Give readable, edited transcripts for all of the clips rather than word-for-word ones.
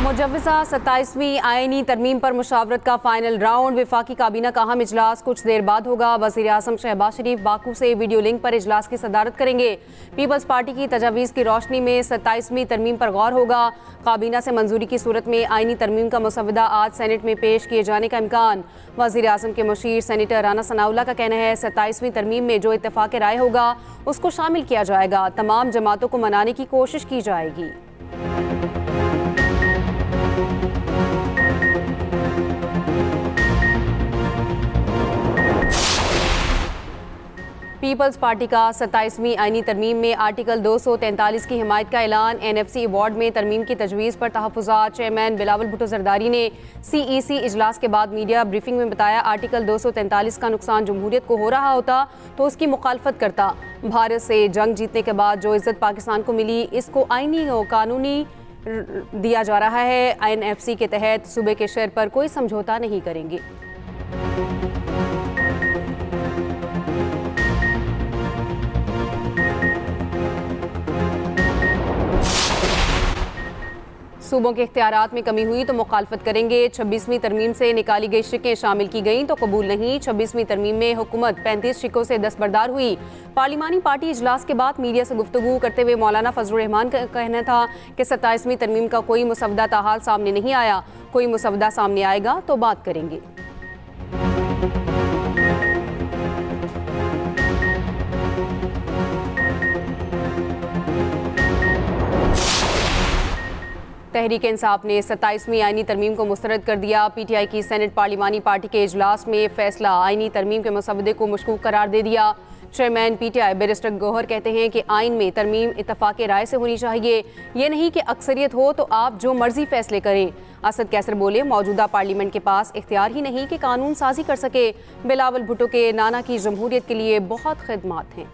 मुजव्वज़ा 27वीं आईनी तरमीम पर मुशावरत का फाइनल राउंड। वफाकी काबीना का अहम इजलास कुछ देर बाद होगा। वज़ीर आज़म शहबाज शरीफ बाकू से वीडियो लिंक पर इजलास की सदारत करेंगे। पीपल्स पार्टी की तजावीज़ की रोशनी में 27वीं तरमीम पर गौर होगा। काबीना से मंजूरी की सूरत में आईनी तरमीम का मसवदा आज सेनेट में पेश किए जाने का इम्कान। वज़ीर आज़म के मुशीर सेनेटर राना सनाउल्लाह का कहना है 27वीं तरमीम में जो इत्तेफाक राय होगा उसको शामिल किया जाएगा। तमाम जमातों को मनाने की कोशिश की जाएगी। पीपल्स पार्टी का 27वीं आईनी तरमीम में आर्टिकल 243 की हिमायत का ऐलान। NFC अवार्ड में तरमीम की तजवीज़ पर तहफ़्फ़ुज़ात। चेयरमैन बिलावल भुट्टो ज़रदारी ने CEC इजलास के बाद मीडिया ब्रीफिंग में बताया आर्टिकल 243 का नुकसान जमहूरियत को हो रहा होता तो उसकी मुखालफत करता। भारत से जंग जीतने के बाद जो इज़्ज़त पाकिस्तान को मिली इसको आईनी और कानूनी दिया जा रहा है। NFC के तहत सूबे के शेयर पर कोई समझौता नहीं करेंगे। सूबों के इख्तियारात में कमी हुई तो मुखालफत करेंगे। 26वीं तरमीम से निकाली गई शिकें शामिल की गईं तो कबूल नहीं। 26वीं तरमीम में हुकूमत 35 शिकों से दस्तबरदार हुई। पार्लिमानी पार्टी इजलास के बाद मीडिया से गुफ्तगू करते हुए मौलाना फजलुर रहमान का कहना था कि 27वीं तरमीम का कोई मुसवदा ताहाल सामने नहीं आया। कोई मुसवदा सामने आएगा तो बात करेंगे। तहरीक इंसाफ ने 27वीं आईनी तरमीम को मुस्तरद कर दिया। PTI की सेनेट पार्लिमानी पार्टी के इजलास में फैसला आईनी तरमीम के मसवदे को मशकूक करार दे दिया। चेयरमैन PTI बैरिस्टर गौहर कहते हैं कि आइन में तरमीम इत्तफाक राय से होनी चाहिए, ये नहीं कि अक्सरियत हो तो आप जो मर्जी फैसले करें। असद कैसर बोले मौजूदा पार्लियामेंट के पास इख्तियार ही नहीं कि कानून साजी कर सके। बिलावल भुट्टो के नाना की जमहूरियत के लिए बहुत खिदमात हैं।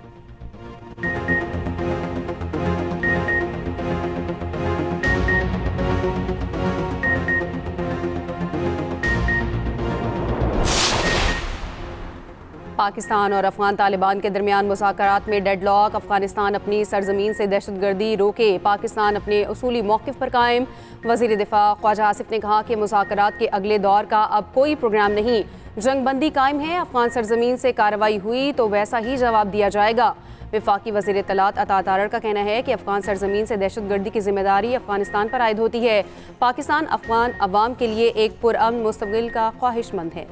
पाकिस्तान और अफगान तालिबान के दरमियान मुज़ाकरात में डेडलॉक। अफगानिस्तान अपनी सरजमीन से दहशतगर्दी रोके, पाकिस्तान अपने उसूली मौक़िफ़ पर कायम। वज़ीर दिफा ख्वाजा आसिफ ने कहा कि मुज़ाकरात के अगले दौर का अब कोई प्रोग्राम नहीं, जंगबंदी कायम है। अफगान सरजमीन से कार्रवाई हुई तो वैसा ही जवाब दिया जाएगा। वफाकी वज़ीर इत्तलात अता तारड़ का कहना है कि अफगान सरजमीन से दहशतगर्दी की जिम्मेदारी अफगानिस्तान पर आयद होती है। पाकिस्तान अफगान अवाम के लिए एक पुरअमन मुस्तक़बिल का ख्वाहिशमंद है।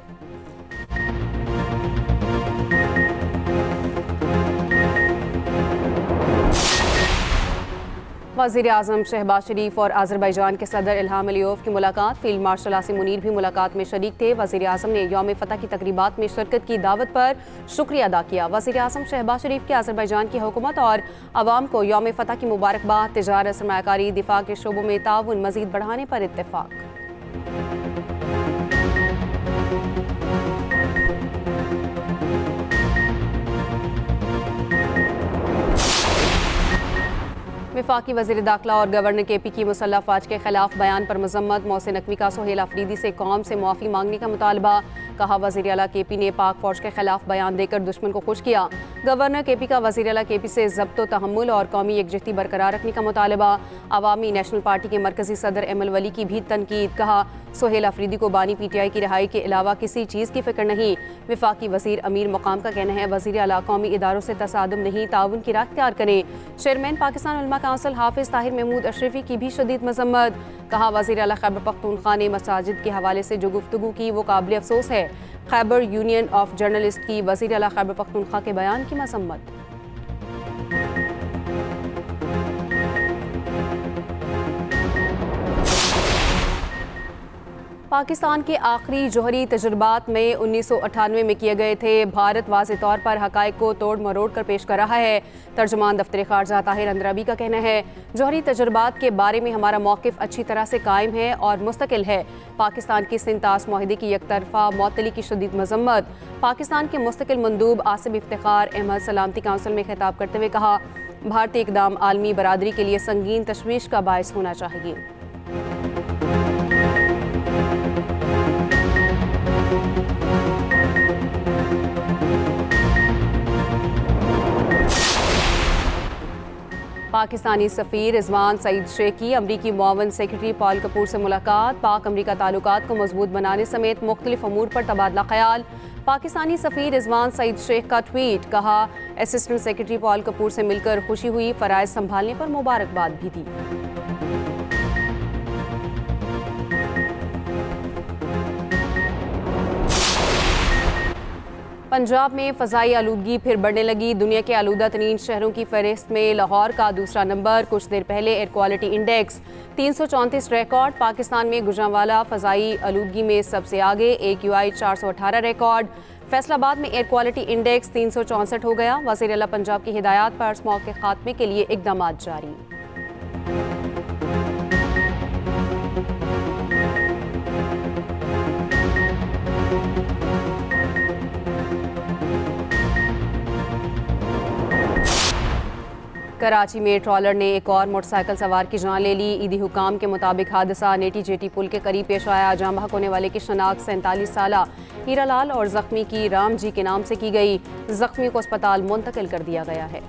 वज़ीर आज़म शहबाज शरीफ और अज़रबैजान के सदर इल्हाम अलीयोव की मुलाकात। फील्ड मार्शल आसिम मुनीर भी मुलाकात में शरीक थे। वज़ीर आज़म ने यौम फ़तह की तकरीबात में शिरकत की दावत पर शुक्रिया अदा किया। वज़ीर आज़म शहबाज शरीफ के अज़रबैजान की हुकूमत और अवाम को यौम फ़तह की मुबारकबाद। तिजारत, सरमायाकारी, दिफा के शोबों में ताउन मज़ीद बढ़ाने पर इत्तेफाक। वफाकी वज़ीर दाखिला और गवर्नर KP की मुसल्लह फ़ौज के खिलाफ बयान पर मजम्मत। मोहसिन नकवी का सोहेल अफरीदी से कौम से मुआफ़ी मांगने का मुतालबा। कहा वज़ीर आला KP ने पाक फ़ौज के खिलाफ बयान देकर दुश्मन को खुश किया। गवर्नर KP का वज़ीर आला KP से ज़ब्त व तहम्मुल और कौमी यकजहती बरकरार रखने का मुतालबा। अवामी नेशनल पार्टी के मरकज़ी सदर एमल वली की भी तनकीद। कहा सोहेल अफरीदी को बानी PTI की रिहाई के अलावा किसी चीज़ की फ़िक्र नहीं। वफाकी वज़ीर अमीर मकाम का कहना है वज़ीर आला कौमी इदारों से तसादुम नहीं, ताउन की राह इख्तियार करें। चेयरमैन पाकिस्तान उलमा काउंसिल हाफिज़ ताहिर महमूद अशरफी की भी शदीद मजम्मत। कहा वज़ीर आला खैबर पख्तूनख्वा ने मसाजिद के हवाले से जो गुफ्तगू की वो काबिल अफसोस है। खैबर यूनियन ऑफ जर्नलिस्ट की वज़ीर आला खैबर पख्तूनख्वा के बयान की मजम्मत। पाकिस्तान के आखिरी जौहरी तजुर्बात में 1998 में किए गए थे। भारत वाज़े तौर पर हक़ाइक़ को तोड़ मरोड़ कर पेश कर रहा है। तर्जुमान दफ्तर ख़ारजा ताहिर अंद्राबी का कहना है जौहरी तजुर्बात के बारे में हमारा मौक़िफ़ अच्छी तरह से कायम है और मुस्तकिल है। पाकिस्तान की सिंतास माहिदे की यकतरफा मअतली की शदीद मजम्मत। पाकिस्तान के मुस्तकिल मंदूब आसिफ इफ्तिखार अहमद सलामती काउंसिल में खिताब करते हुए कहा भारतीय इक़दाम आलमी बरादरी के लिए संगीन तशवीश का बायस होना चाहिए। पाकिस्तानी सफ़ीर रिजवान सईद शेख की अमरीकी मुआवन सेक्रेटरी पॉल कपूर से मुलाकात। पाक अमरीका ताल्लुकात को मजबूत बनाने समेत मुख्तलिफ अमूर पर तबादला ख्याल। पाकिस्तानी सफ़ीर रिजवान सईद शेख का ट्वीट, कहा असिस्टेंट सेक्रेटरी पॉल कपूर से मिलकर खुशी हुई, फ़राइज़ संभालने पर मुबारकबाद भी दी। पंजाब में फ़ज़ाई आलूदगी फिर बढ़ने लगी। दुनिया के आलूदा तरीन शहरों की फहरिस्त में लाहौर का दूसरा नंबर। कुछ देर पहले air quality index 334 record. Pakistan में गुजरांवाला फ़ज़ाई आलूदगी में सबसे आगे, AQI 418 रिकॉर्ड। फैसलाबाद में एयर क्वालिटी इंडेक्स 364 हो गया। वज़ीर आला पंजाब की हिदायत पर स्मॉग के खात्मे के लिए इक़दाम जारी। कराची में ट्रॉलर ने एक और मोटरसाइकिल सवार की जान ले ली। ईदी हुकाम के मुताबिक हादसा नेटी जेटी पुल के करीब पेश आया। जाँ बहक होने वाले की शनाख्त 47 साला हीरालाल और जख्मी की राम जी के नाम से की गई। जख्मियों को अस्पताल मुंतकिल कर दिया गया है।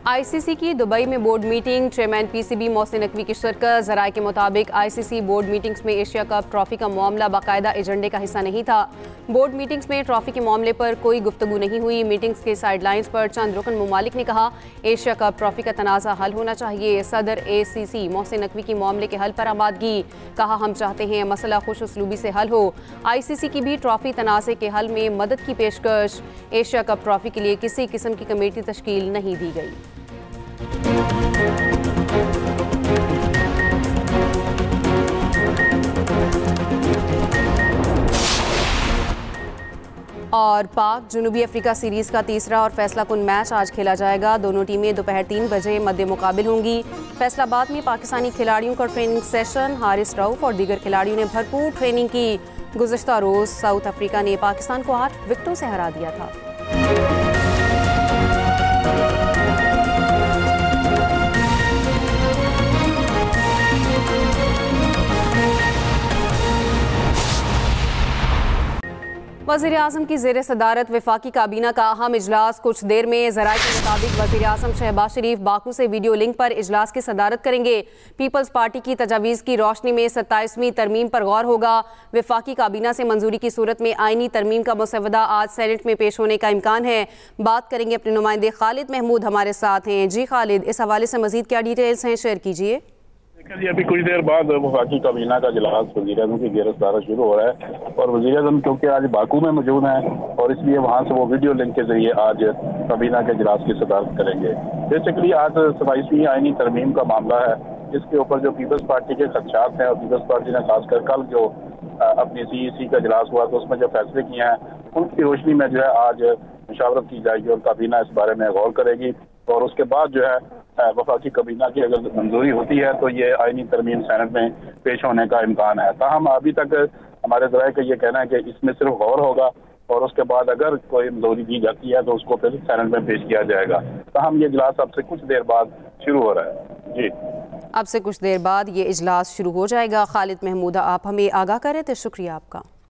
ICC की दुबई में board meeting. Chairman PCB Mohsin Naqvi की शिरकत। ज़राए के मुताबिक ICC बोर्ड मीटिंग्स में एशिया कप ट्रॉफी का मामला बाकायदा एजेंडे का हिस्सा नहीं था। बोर्ड मीटिंग्स में ट्रॉफी के मामले पर कोई गुफ्तगू नहीं हुई। मीटिंग्स के साइडलाइंस पर चंद रुकन मुमालिक ने कहा एशिया कप ट्रॉफी का तनाज़ा हल होना चाहिए। सदर ACC मोहसिन नकवी की मामले के हल पर आमादगी। कहा हम चाहते हैं मसला खुश उसलूबी से हल हो। ICC की भी ट्रॉफी तनाज़े के हल में मदद की पेशकश। एशिया कप ट्रॉफी के लिए किसी किस्म की कमेटी तश्कील नहीं दी गई। और पाक जनूबी अफ्रीका सीरीज़ का तीसरा और फैसला कुन मैच आज खेला जाएगा। दोनों टीमें दोपहर 3 बजे मद्दे मुकाबिल होंगी। फैसलाबाद में पाकिस्तानी खिलाड़ियों का ट्रेनिंग सेशन। हारिस रऊफ और दीगर खिलाड़ियों ने भरपूर ट्रेनिंग की। गुज़िश्ता रोज़ साउथ अफ्रीका ने पाकिस्तान को 8 विकेटों से हरा दिया था। वज़ीर आज़म की ज़ेर सदारत वफाकी काबीना का अहम इजलास कुछ देर में। ज़राए के मुताबिक वज़ीर आज़म शहबाज शरीफ बाकू से वीडियो लिंक पर इजलास की सदारत करेंगे। पीपल्स पार्टी की तजावीज़ की रोशनी में 27वीं तरमीम पर गौर होगा। वफाकी काबीना से मंजूरी की सूरत में आइनी तरमीम का मसवदा आज सेनेट में पेश होने का इम्कान है। बात करेंगे अपने नुमाइंदे खालिद महमूद हमारे साथ हैं। जी खालिद, इस हवाले से मज़ीद क्या डिटेल्स हैं, शेयर कीजिए। जी, अभी कुछ देर बाद वफाकी काबीना का इजलास वज़ीर-ए-आज़म की गिरफ्तारी शुरू हो रहा है और वज़ीर-ए-आज़म क्योंकि आज बाकू में मौजूद हैं और इसलिए वहाँ से वो वीडियो लिंक के जरिए आज काबीना के इजलास की सदारत करेंगे। बेसिकली आज 27वीं आईनी तरमीम का मामला है, इसके ऊपर जो पीपल्स पार्टी के खदशात हैं और पीपल्स पार्टी ने खासकर कल जो अपनी CEC का इजलास हुआ तो उसमें जो फैसले किए हैं उनकी रोशनी में जो है आज मुशावरत की जाएगी और काबीना इस बारे में गौर करेगी और उसके बाद जो है वफाकी काबीना की अगर मंजूरी होती है तो ये आईनी तरमीम सेनेट में पेश होने का इम्कान है। ताहम अभी तक हमारे ज़राए का ये कहना है कि इसमें सिर्फ गौर होगा और उसके बाद अगर कोई मंजूरी दी जाती है तो उसको फिर सेनेट में पेश किया जाएगा। ताहम ये इजलास अब से कुछ देर बाद शुरू हो रहा है। जी, अब से कुछ देर बाद ये इजलास शुरू हो जाएगा। खालिद महमूद, आप हमें आगाह करें तो शुक्रिया आपका।